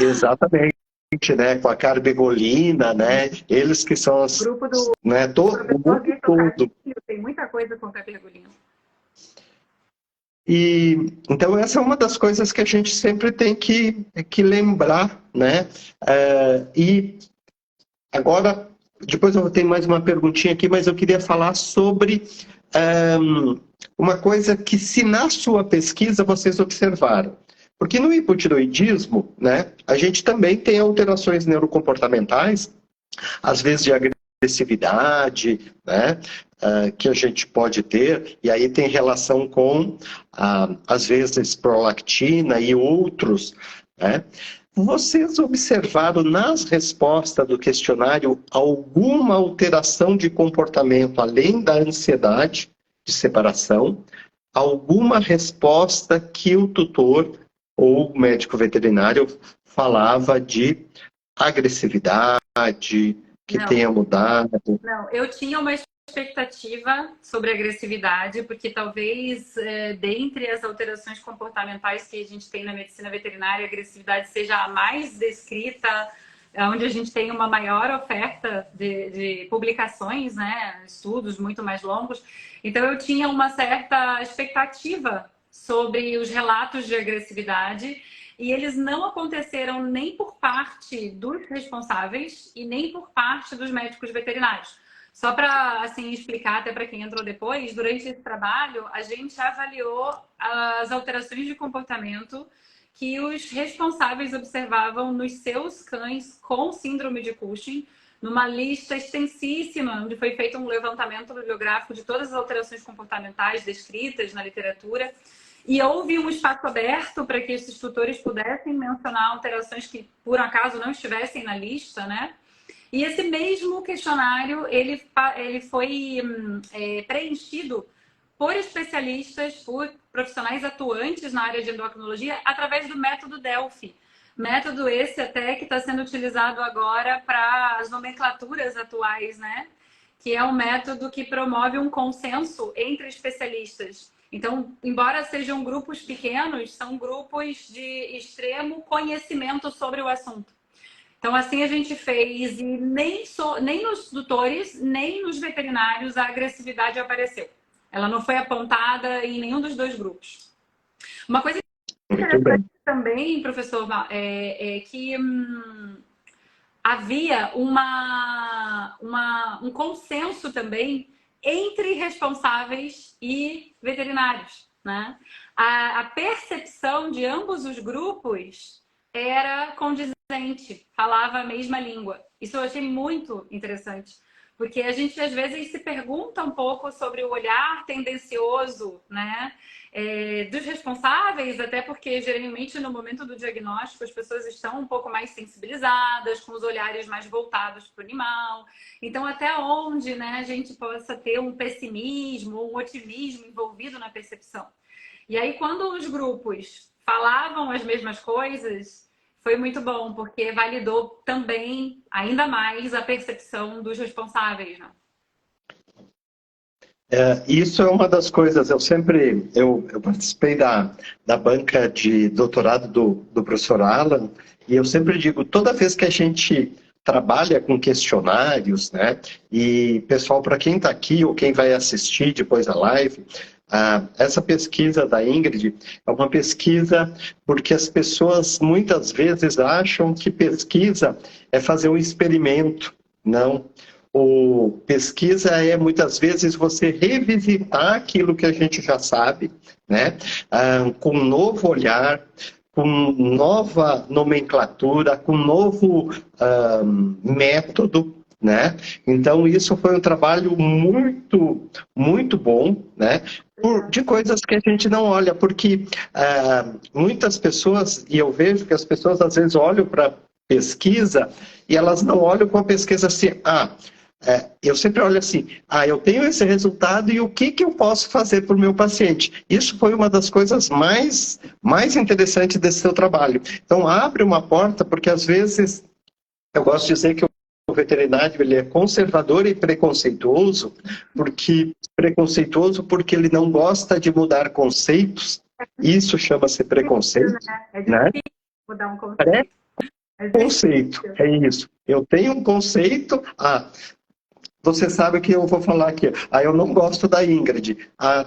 Exatamente, né? Com a carbegolina, né? Eles que são as... Grupo do... né? Todo, o mundo todo. Tem muita coisa com carbegolina. E, então, essa é uma das coisas que a gente sempre tem que lembrar, né? E agora, depois eu tenho mais uma perguntinha aqui, mas eu queria falar sobre uma coisa que, se na sua pesquisa vocês observaram. Porque no hipotiroidismo, né, a gente também tem alterações neurocomportamentais, às vezes de agressividade, né, que a gente pode ter, e aí tem relação com, às vezes, prolactina e outros, né? Vocês observaram nas respostas do questionário alguma alteração de comportamento, além da ansiedade de separação, alguma resposta que o tutor ou o médico veterinário falava de agressividade, que tenha mudado? Não, eu tinha uma expectativa sobre agressividade, porque talvez dentre as alterações comportamentais que a gente tem na medicina veterinária, a agressividade seja a mais descrita, onde a gente tem uma maior oferta de publicações, né, estudos muito mais longos. Então eu tinha uma certa expectativa sobre os relatos de agressividade, e eles não aconteceram nem por parte dos responsáveis e nem por parte dos médicos veterinários. Só para assim, explicar até para quem entrou depois, durante esse trabalho, a gente avaliou as alterações de comportamento que os responsáveis observavam nos seus cães com síndrome de Cushing, numa lista extensíssima, onde foi feito um levantamento bibliográfico de todas as alterações comportamentais descritas na literatura. E houve um espaço aberto para que esses tutores pudessem mencionar alterações que, por acaso, não estivessem na lista, né? E esse mesmo questionário, ele foi preenchido por especialistas, por profissionais atuantes na área de endocrinologia, através do método Delphi. Método esse até que está sendo utilizado agora para as nomenclaturas atuais, né? Que é um método que promove um consenso entre especialistas. Então, embora sejam grupos pequenos, são grupos de extremo conhecimento sobre o assunto. Então, assim a gente fez, e nem nos tutores, nem nos veterinários a agressividade apareceu. Ela não foi apontada em nenhum dos dois grupos. Uma coisa interessante também, professor, é que havia um consenso também entre responsáveis e veterinários, né? A percepção de ambos os grupos era condizente, falava a mesma língua. Isso eu achei muito interessante, porque a gente às vezes se pergunta um pouco sobre o olhar tendencioso, né, dos responsáveis, até porque geralmente no momento do diagnóstico as pessoas estão um pouco mais sensibilizadas, com os olhares mais voltados para o animal. Então, até onde, né, a gente possa ter um pessimismo, um otimismo envolvido na percepção. E aí, quando os grupos falavam as mesmas coisas, foi muito bom, porque validou também, ainda mais, a percepção dos responsáveis, né? Isso é uma das coisas, eu participei da banca de doutorado do professor Alan, e eu sempre digo, toda vez que a gente trabalha com questionários, né, e pessoal, para quem está aqui ou quem vai assistir depois a live, essa pesquisa da Ingrid é uma pesquisa porque as pessoas muitas vezes acham que pesquisa é fazer um experimento. Não. Pesquisa é muitas vezes você revisitar aquilo que a gente já sabe, né? Com um novo olhar, com nova nomenclatura, com novo método, né? Então, isso foi um trabalho muito, muito bom, né? De coisas que a gente não olha, porque muitas pessoas, e eu vejo que as pessoas às vezes olham para pesquisa e elas não olham com a pesquisa assim, eu sempre olho assim, eu tenho esse resultado e o que eu posso fazer para o meu paciente? Isso foi uma das coisas mais interessantes desse seu trabalho. Então, abre uma porta, porque às vezes, eu gosto de dizer que o veterinário ele é conservador e preconceituoso, porque ele não gosta de mudar conceitos, isso chama-se preconceito, né? Difícil mudar um conceito. Conceito, é isso. Eu tenho um conceito, você sabe que eu vou falar aqui, eu não gosto da Ingrid.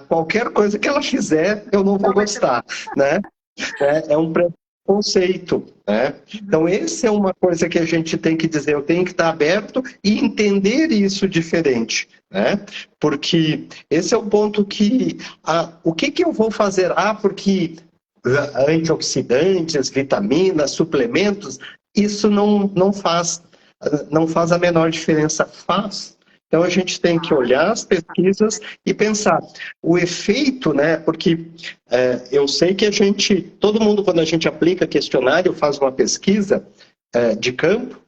Qualquer coisa que ela fizer, eu não vou gostar, né? É um preconceito, né? Então, essa é uma coisa que a gente tem que dizer, eu tenho que estar aberto e entender isso diferente, né? Porque esse é o ponto que, o que eu vou fazer? Porque antioxidantes, vitaminas, suplementos, isso não faz a menor diferença. Faz. Então, a gente tem que olhar as pesquisas e pensar o efeito, né? Porque eu sei que todo mundo, quando a gente aplica questionário, faz uma pesquisa de campo,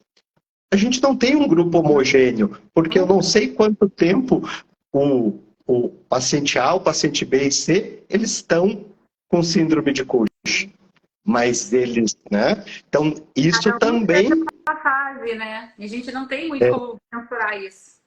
a gente não tem um grupo homogêneo, porque eu não sei quanto tempo o paciente A, o paciente B e C, eles estão com síndrome de Cushing. Mas eles, né? Então, isso também... É uma fase, né? A gente não tem muito como mensurar isso.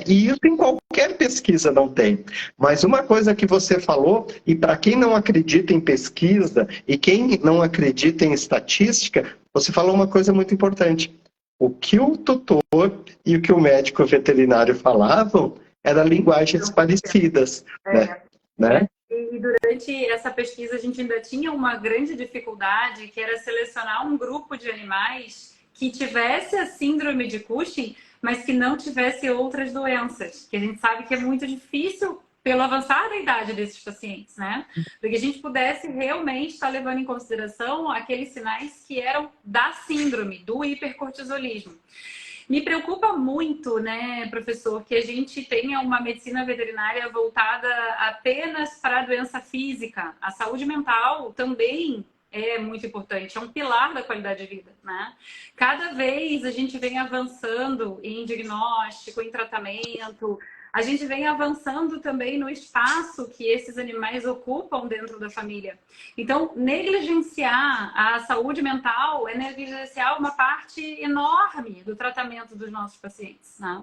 E isso em qualquer pesquisa não tem. Mas uma coisa que você falou, e para quem não acredita em pesquisa, e quem não acredita em estatística, você falou uma coisa muito importante. O que o tutor e o que o médico veterinário falavam eram linguagens parecidas. Né? E durante essa pesquisa a gente ainda tinha uma grande dificuldade, que era selecionar um grupo de animais que tivesse a síndrome de Cushing, mas que não tivesse outras doenças, que a gente sabe que é muito difícil pelo avançar da idade desses pacientes, né? Para que a gente pudesse realmente estar levando em consideração aqueles sinais que eram da síndrome, do hipercortisolismo. Me preocupa muito, né, professor, que a gente tenha uma medicina veterinária voltada apenas para a doença física. A saúde mental também é muito importante, é um pilar da qualidade de vida, né? Cada vez a gente vem avançando em diagnóstico, em tratamento, a gente vem avançando também no espaço que esses animais ocupam dentro da família. Então, negligenciar a saúde mental é negligenciar uma parte enorme do tratamento dos nossos pacientes, né?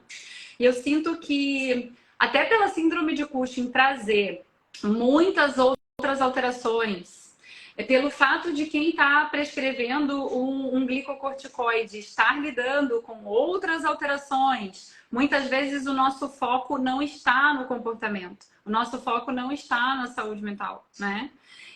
E eu sinto que, até pela síndrome de Cushing trazer muitas outras alterações, pelo fato de quem está prescrevendo um glicocorticoide estar lidando com outras alterações, muitas vezes o nosso foco não está no comportamento, o nosso foco não está na saúde mental, né?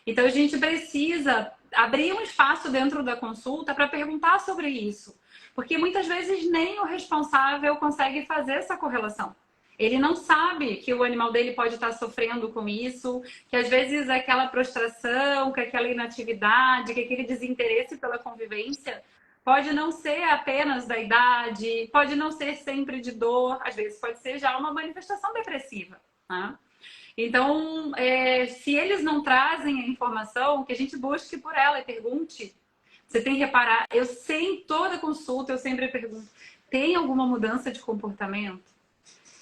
Então a gente precisa abrir um espaço dentro da consulta para perguntar sobre isso, porque muitas vezes nem o responsável consegue fazer essa correlação. Ele não sabe que o animal dele pode estar sofrendo com isso, que às vezes aquela prostração, que aquela inatividade, que aquele desinteresse pela convivência pode não ser apenas da idade, pode não ser sempre de dor, às vezes pode ser já uma manifestação depressiva, né? Então, se eles não trazem a informação, que a gente busque por ela e pergunte. Você tem que reparar, em toda consulta eu sempre pergunto, tem alguma mudança de comportamento?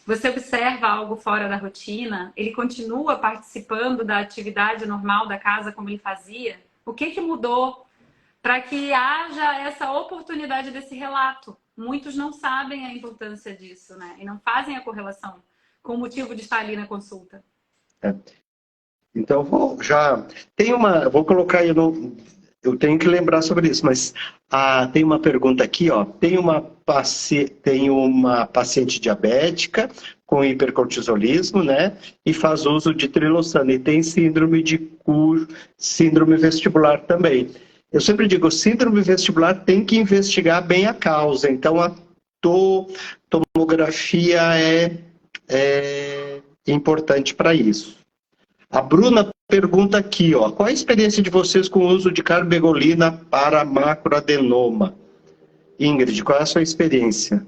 Você observa algo fora da rotina? Ele continua participando da atividade normal da casa como ele fazia? O que mudou para que haja essa oportunidade desse relato? Muitos não sabem a importância disso, né? E não fazem a correlação com o motivo de estar ali na consulta. Então, vou colocar aí eu tenho que lembrar sobre isso, mas tem uma pergunta aqui, ó. Tem uma paciente diabética com hipercortisolismo, né? E faz uso de trilosana e tem síndrome vestibular também. Eu sempre digo, síndrome vestibular tem que investigar bem a causa. Então, a tomografia é importante para isso. A Bruna pergunta aqui, ó, qual a experiência de vocês com o uso de carbegolina para macroadenoma? Ingrid, qual é a sua experiência?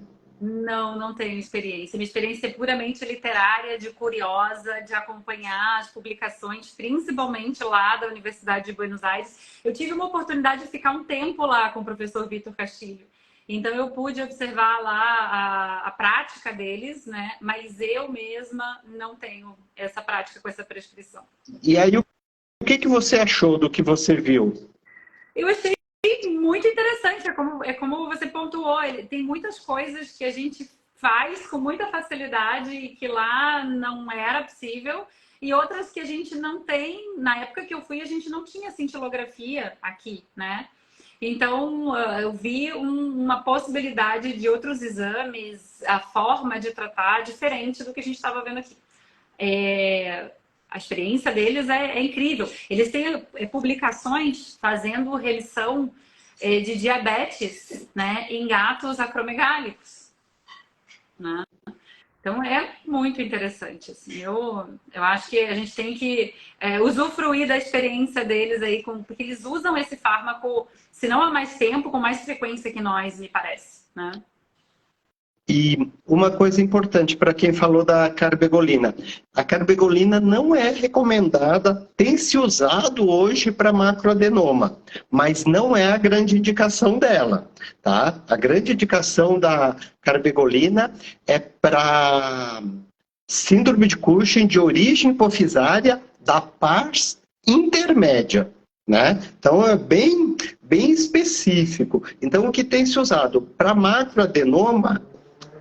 Não tenho experiência. Minha experiência é puramente literária, de curiosa, de acompanhar as publicações, principalmente lá da Universidade de Buenos Aires. Eu tive uma oportunidade de ficar um tempo lá com o professor Vitor Castilho. Então, eu pude observar lá a prática deles, né? Mas eu mesma não tenho essa prática com essa prescrição. E aí, o que você achou do que você viu? Eu achei muito interessante, é como você pontuou, tem muitas coisas que a gente faz com muita facilidade e que lá não era possível, e outras que a gente não tem. Na época que eu fui, a gente não tinha cintilografia aqui, né? Então, eu vi uma possibilidade de outros exames, a forma de tratar diferente do que a gente estava vendo aqui. A experiência deles é incrível. Eles têm publicações fazendo remissão de diabetes, né, em gatos acromegálicos, né? Então é muito interessante. Assim. Eu acho que a gente tem que usufruir da experiência deles aí, porque eles usam esse fármaco, se não há mais tempo, com mais frequência que nós, me parece, né? E uma coisa importante para quem falou da carbegolina. A carbegolina não é recomendada, tem se usado hoje para macroadenoma, mas não é a grande indicação dela, tá? A grande indicação da carbegolina é para síndrome de Cushing de origem hipofisária da pars intermédia, né? Então é bem específico. Então o que tem se usado para macroadenoma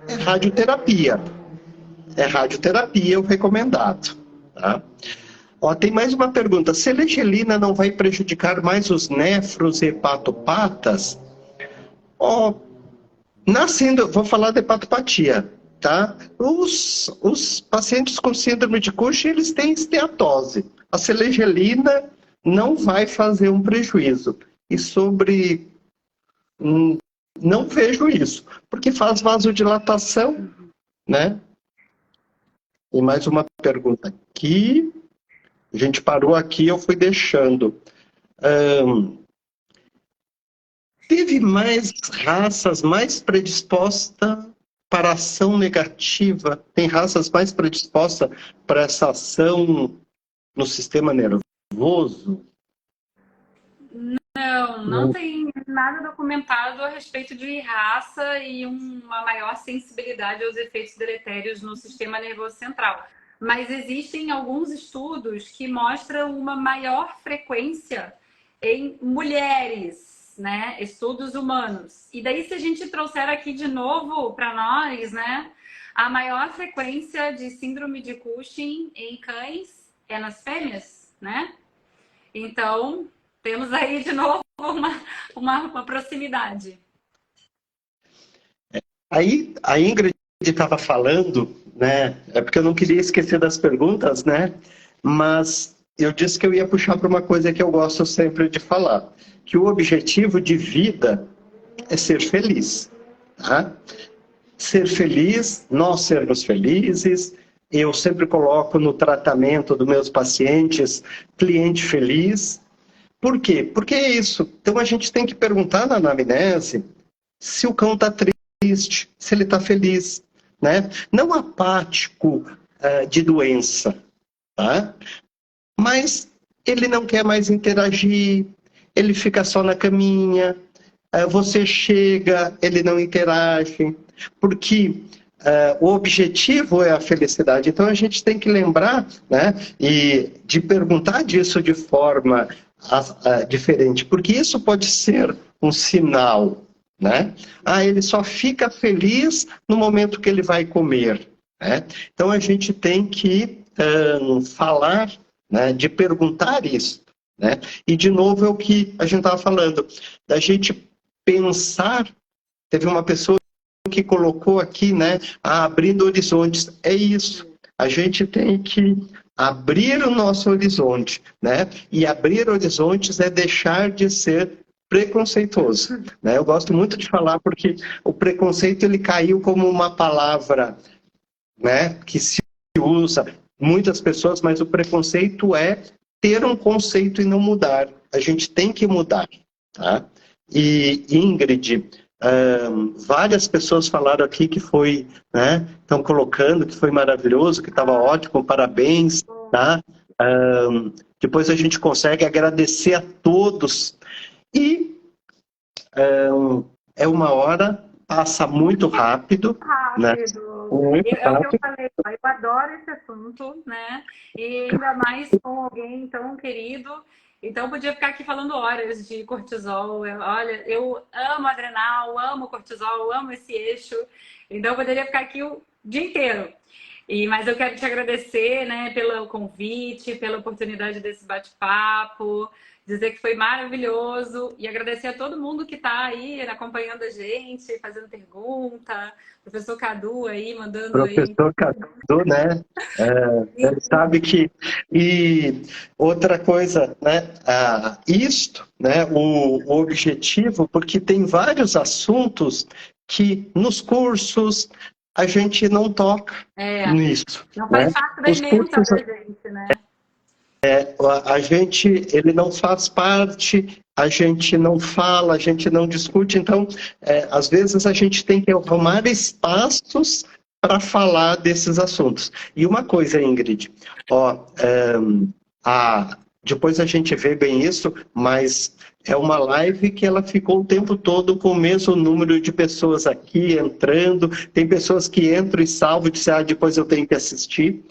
é radioterapia. É radioterapia o recomendado. Tá? Ó, tem mais uma pergunta. Selegelina não vai prejudicar mais os nefros e hepatopatas? Ó, vou falar de hepatopatia. Tá? Os pacientes com síndrome de Cushing, eles têm esteatose. A selegelina não vai fazer um prejuízo. E sobre... não vejo isso, porque faz vasodilatação, né? E mais uma pergunta aqui. A gente parou aqui, eu fui deixando. Teve mais raças mais predispostas para ação negativa? Tem raças mais predispostas para essa ação no sistema nervoso? Não tem nada documentado a respeito de raça e uma maior sensibilidade aos efeitos deletérios no sistema nervoso central. Mas existem alguns estudos que mostram uma maior frequência em mulheres, né? Estudos humanos. E daí, se a gente trouxer aqui de novo para nós, né? A maior frequência de síndrome de Cushing em cães é nas fêmeas, né? Então, temos aí de novo uma proximidade. Aí a Ingrid estava falando, né? É porque eu não queria esquecer das perguntas, né? Mas eu disse que eu ia puxar para uma coisa que eu gosto sempre de falar, que o objetivo de vida é ser feliz, tá? Ser feliz, nós sermos felizes. Eu sempre coloco no tratamento dos meus pacientes, cliente feliz. Por quê? Porque é isso. Então a gente tem que perguntar na anamnese se o cão está triste, se ele está feliz, né? Não apático de doença, tá? Mas ele não quer mais interagir, ele fica só na caminha, você chega, ele não interage, porque o objetivo é a felicidade. Então a gente tem que lembrar, né, e de perguntar disso de forma diferente, porque isso pode ser um sinal, né? Ele só fica feliz no momento que ele vai comer, né? Então a gente tem que falar, né, de perguntar isso, né? E de novo é o que a gente estava falando, da gente pensar. Teve uma pessoa que colocou aqui, né, abrindo horizontes. É isso, a gente tem que abrir o nosso horizonte, né? E abrir horizontes é deixar de ser preconceituoso, né? Eu gosto muito de falar porque o preconceito ele caiu como uma palavra, né, que se usa muitas pessoas, mas o preconceito é ter um conceito e não mudar. A gente tem que mudar, tá? E Ingrid, Várias pessoas falaram aqui que foi, né? Estão colocando que foi maravilhoso, que estava ótimo, parabéns, tá? Depois a gente consegue agradecer a todos. E é uma hora, passa muito rápido, né? Muito É o que eu rápido. falei, eu adoro esse assunto, né? E ainda mais com alguém tão querido. Então, eu podia ficar aqui falando horas de cortisol. Olha, eu amo adrenal, amo cortisol, amo esse eixo. Então, eu poderia ficar aqui o dia inteiro. Mas eu quero te agradecer, né, pelo convite, pela oportunidade desse bate-papo, dizer que foi maravilhoso e agradecer a todo mundo que está aí acompanhando a gente, fazendo pergunta, professor Cadu aí mandando aí. Professor Cadu, né? Ele sabe que... E outra coisa, né? Isto, né? O objetivo, porque tem vários assuntos que nos cursos a gente não toca nisso. Não faz né? parte da Os ementa cursos, da gente, né? a gente, ele não faz parte, a gente não fala, a gente não discute, então, às vezes a gente tem que arrumar espaços para falar desses assuntos. E uma coisa, Ingrid, depois a gente vê bem isso, mas é uma live que ela ficou o tempo todo com o mesmo número de pessoas aqui entrando, tem pessoas que entram e salvam e dizem, depois eu tenho que assistir.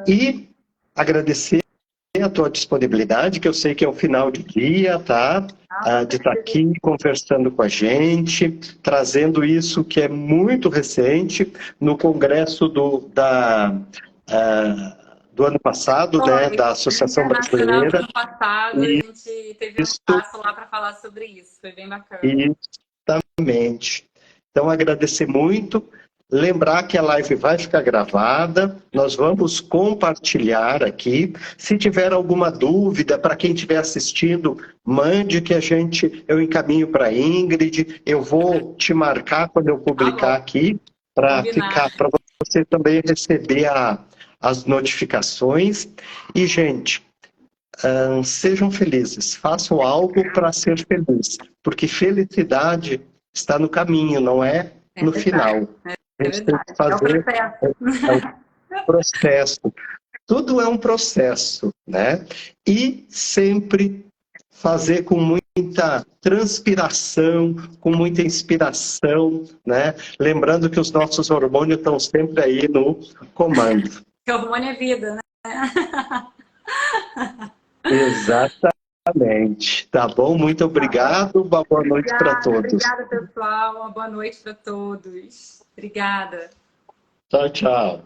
E agradecer a tua disponibilidade, que eu sei que é o final de dia, tá? De estar aqui conversando com a gente, trazendo isso que é muito recente no congresso do ano passado, né, da Associação Brasileira. No passado, a gente teve um espaço lá para falar sobre isso, foi bem bacana. Exatamente. Então, agradecer muito. Lembrar que a live vai ficar gravada, nós vamos compartilhar aqui. Se tiver alguma dúvida, para quem estiver assistindo, mande que eu encaminho para a Ingrid. Eu vou te marcar quando eu publicar aqui, para você também receber as notificações. E, gente, sejam felizes, façam algo para ser feliz, porque felicidade está no caminho, não é no final. A gente tem que fazer um processo. Tudo é um processo, né? E sempre fazer com muita transpiração, com muita inspiração, né? Lembrando que os nossos hormônios estão sempre aí no comando. Que hormônio é vida, né? Exatamente. Tá bom? Muito obrigado. Uma boa noite para todos. Obrigada, pessoal. Uma boa noite para todos. Obrigada. Tchau, tchau.